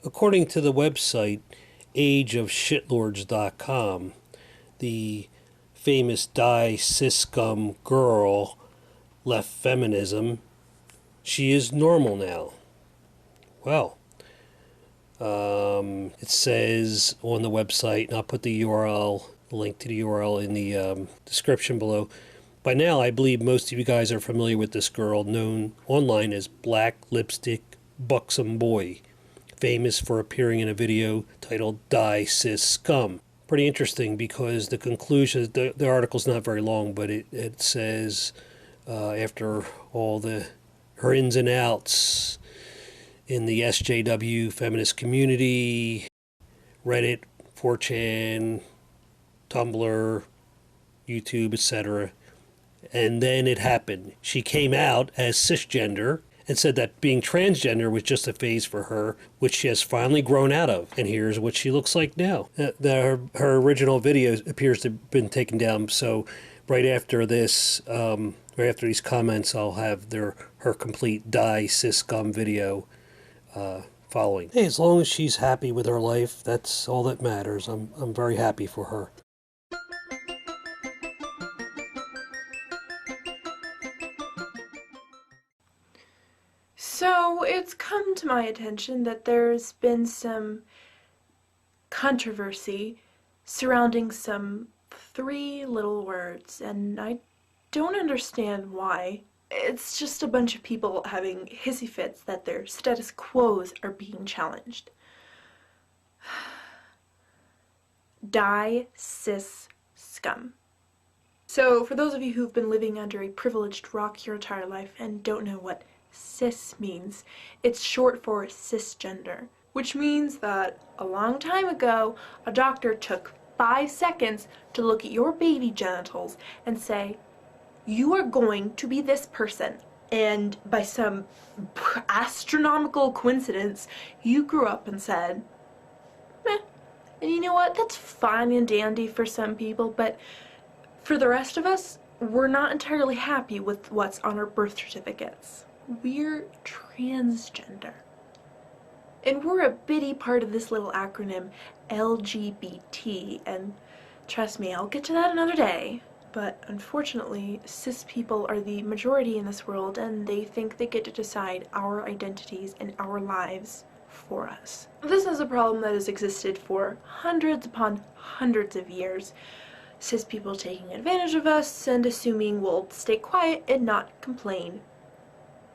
According to the website ageofshitlords.com, the famous cis scum girl left feminism. She is normal now. Well, it says on the website, and I'll put the URL, link to the URL in the description below. By now, I believe most of you guys are familiar with this girl, known online as Black Lipstick Buxom Boy, famous for appearing in a video titled Die Cis Scum. Pretty interesting because the conclusion, the article's not very long, but it says after all her ins and outs in the SJW feminist community, Reddit, 4chan, Tumblr, YouTube, etc. And then it happened. She came out as cisgender and said that being transgender was just a phase for her, which she has finally grown out of. And here's what she looks like now. Her original video appears to have been taken down, so right after this, right after these comments, I'll have her complete Die Cis Scum video following. Hey, as long as she's happy with her life, that's all that matters. I'm very happy for her. So it's come to my attention that there's been some controversy surrounding some 3 little words, and I don't understand why. It's just a bunch of people having hissy fits that their status quos are being challenged. Die Cis Scum. So for those of you who've been living under a privileged rock your entire life and don't know what cis means, it's short for cisgender, which means that a long time ago a doctor took 5 seconds to look at your baby genitals and say, you are going to be this person, and by some astronomical coincidence you grew up and said, meh. And you know what, that's fine and dandy for some people, but for the rest of us, we're not entirely happy with what's on our birth certificates. We're transgender. And we're a bitty part of this little acronym LGBT, and trust me, I'll get to that another day. But unfortunately, cis people are the majority in this world, and they think they get to decide our identities and our lives for us. This is a problem that has existed for hundreds upon hundreds of years. Cis people taking advantage of us and assuming we'll stay quiet and not complain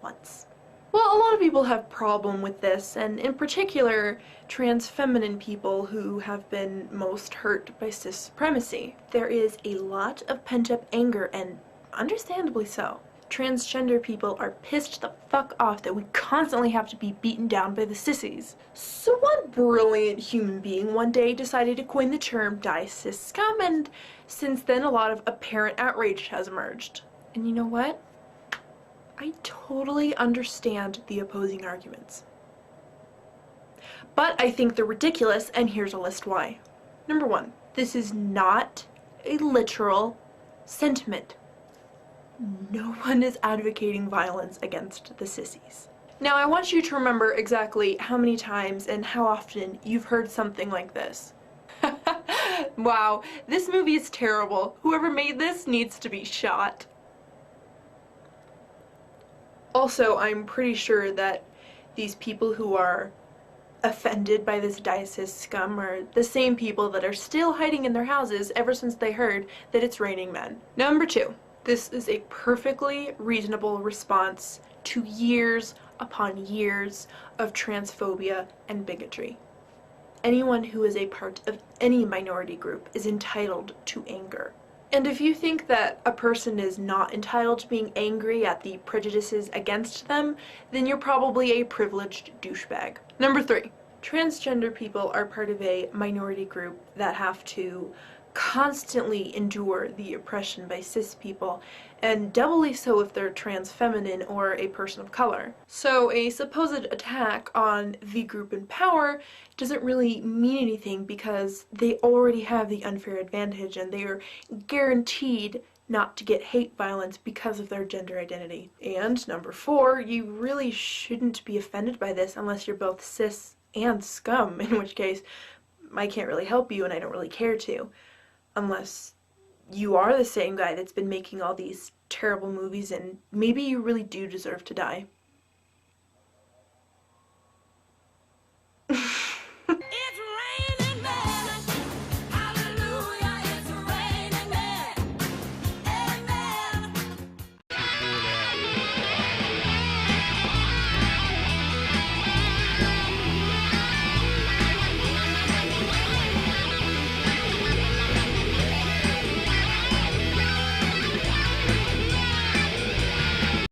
once. Well, a lot of people have problem with this, and in particular, trans feminine people who have been most hurt by cis supremacy. There is a lot of pent-up anger, and understandably so. Transgender people are pissed the fuck off that we constantly have to be beaten down by the sissies. So one brilliant human being one day decided to coin the term Die Cis Scum, and since then a lot of apparent outrage has emerged. And you know what? I totally understand the opposing arguments. But I think they're ridiculous, and here's a list why. Number 1, this is not a literal sentiment. No one is advocating violence against the sissies. Now I want you to remember exactly how many times and how often you've heard something like this. Wow, this movie is terrible. Whoever made this needs to be shot. Also, I'm pretty sure that these people who are offended by this Die Cis Scum are the same people that are still hiding in their houses ever since they heard that it's raining men. Number 2, this is a perfectly reasonable response to years upon years of transphobia and bigotry. Anyone who is a part of any minority group is entitled to anger. And if you think that a person is not entitled to being angry at the prejudices against them, then you're probably a privileged douchebag. Number 3, transgender people are part of a minority group that have to constantly endure the oppression by cis people, and doubly so if they're trans feminine or a person of color. So a supposed attack on the group in power doesn't really mean anything because they already have the unfair advantage and they are guaranteed not to get hate violence because of their gender identity. And number 4, you really shouldn't be offended by this unless you're both cis and scum, in which case I can't really help you and I don't really care to, unless you are the same guy that's been making all these terrible movies and maybe you really do deserve to die.